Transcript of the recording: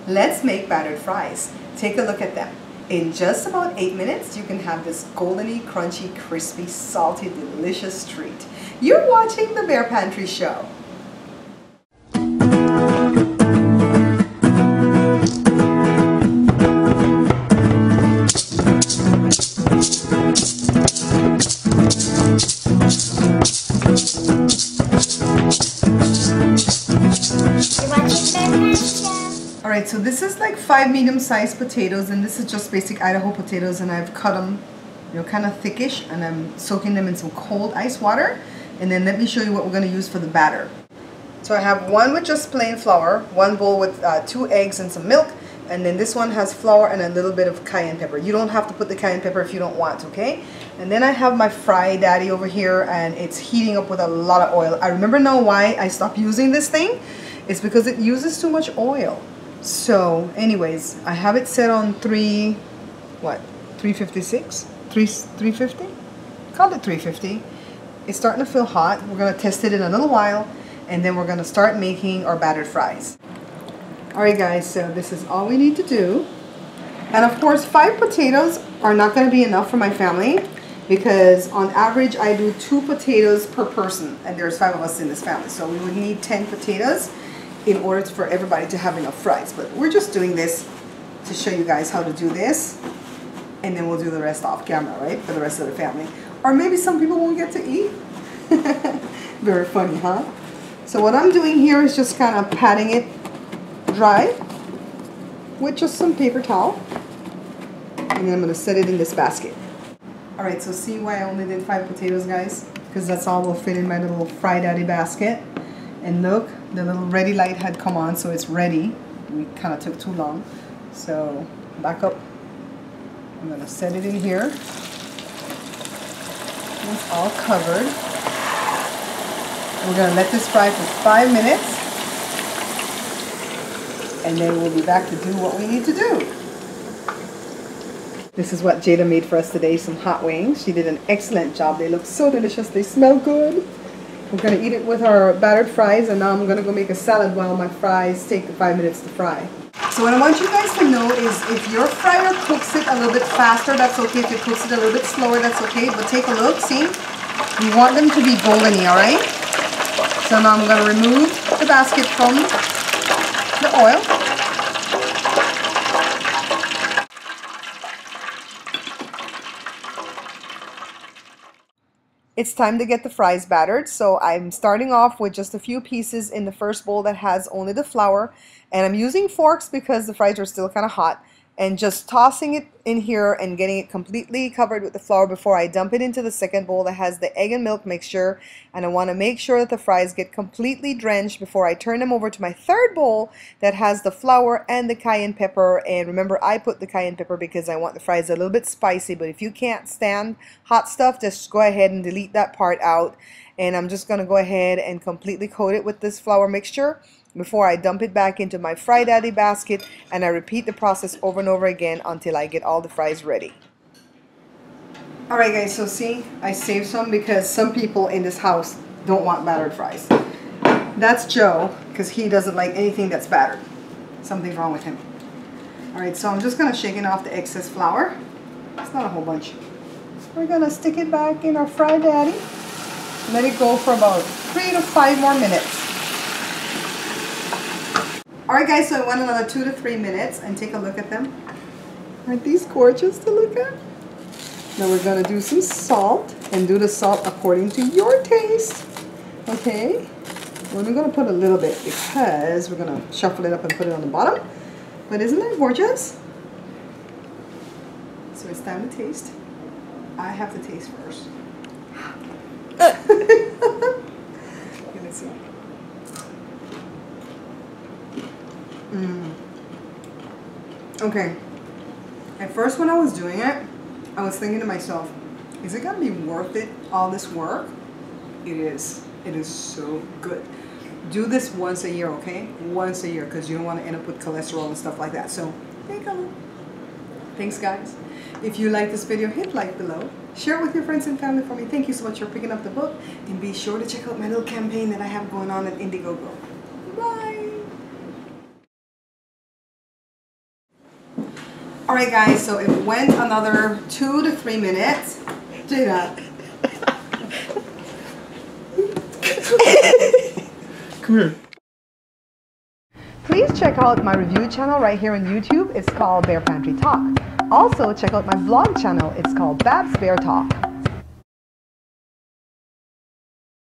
Let's make battered fries. Take a look at them. In just about 8 minutes, you can have this goldeny, crunchy, crispy, salty, delicious treat. You're watching the Bear Pantry Show. Alright, so this is like 5 medium-sized potatoes, and this is just basic Idaho potatoes, and I've cut them, you know, kind of thickish, and I'm soaking them in some cold ice water. And then let me show you what we're going to use for the batter. So I have one with just plain flour, one bowl with 2 eggs and some milk, and then this one has flour and a little bit of cayenne pepper. You don't have to put the cayenne pepper if you don't want, okay? And then I have my fry daddy over here, and it's heating up with a lot of oil. I remember now why I stopped using this thing. It's because it uses too much oil. So anyways, I have it set on 356? 350? Call it 350. It's starting to feel hot. We're going to test it in a little while, and then we're going to start making our battered fries. Alright guys, so this is all we need to do. And of course, 5 potatoes are not going to be enough for my family, because on average I do 2 potatoes per person, and there's 5 of us in this family. So we would need 10 potatoes in order for everybody to have enough fries. But we're just doing this to show you guys how to do this, and then we'll do the rest off camera, right, for the rest of the family. Or maybe some people won't get to eat. Very funny, huh? So what I'm doing here is just kind of patting it dry with just some paper towel, and then I'm going to set it in this basket. Alright, so see why I only did 5 potatoes, guys? Because that's all will fit in my little Fry Daddy basket. And look, the little ready light had come on, so it's ready. We kind of took too long. So back up. I'm going to set it in here. It's all covered. We're going to let this fry for 5 minutes. And then we'll be back to do what we need to do. This is what Jada made for us today, some hot wings. She did an excellent job. They look so delicious. They smell good. We're going to eat it with our battered fries, and now I'm going to go make a salad while my fries take the 5 minutes to fry. So what I want you guys to know is if your fryer cooks it a little bit faster, that's okay. If it cooks it a little bit slower, that's okay. But take a look, see? You want them to be goldeny, alright? So now I'm going to remove the basket from the oil. It's time to get the fries battered, so I'm starting off with just a few pieces in the first bowl that has only the flour, and I'm using forks because the fries are still kind of hot, and just tossing it in here and getting it completely covered with the flour before I dump it into the second bowl that has the egg and milk mixture. And I want to make sure that the fries get completely drenched before I turn them over to my third bowl that has the flour and the cayenne pepper. And remember, I put the cayenne pepper because I want the fries a little bit spicy, but if you can't stand hot stuff, just go ahead and delete that part out. And I'm just going to go ahead and completely coat it with this flour mixture before I dump it back into my Fry Daddy basket, and I repeat the process over and over again until I get all the fries ready. Alright guys, so see, I saved some because some people in this house don't want battered fries. That's Joe, because he doesn't like anything that's battered. Something's wrong with him. Alright, so I'm just going to shake off the excess flour. It's not a whole bunch. We're going to stick it back in our Fry Daddy. Let it go for about 3 to 5 more minutes. Alright guys, so I went another 2 to 3 minutes, and take a look at them. Aren't these gorgeous to look at? Now we're going to do some salt, and do the salt according to your taste. Okay? Well, we're going to put a little bit because we're going to shuffle it up and put it on the bottom. But isn't that gorgeous? So it's time to taste. I have to taste first. Let's see. Okay. At first when I was doing it, I was thinking to myself, is it going to be worth it, all this work? It is. It is so good. Do this once a year, okay? Once a year, because you don't want to end up with cholesterol and stuff like that. So, there you go. Thanks, guys. If you like this video, hit like below. Share it with your friends and family for me. Thank you so much for picking up the book. And be sure to check out my little campaign that I have going on at Indiegogo. Bye! Alright guys, so it went another 2 to 3 minutes. Jada. Come here. Please check out my review channel right here on YouTube. It's called Bear Pantry Talk. Also, check out my vlog channel. It's called Babs Bear Talk.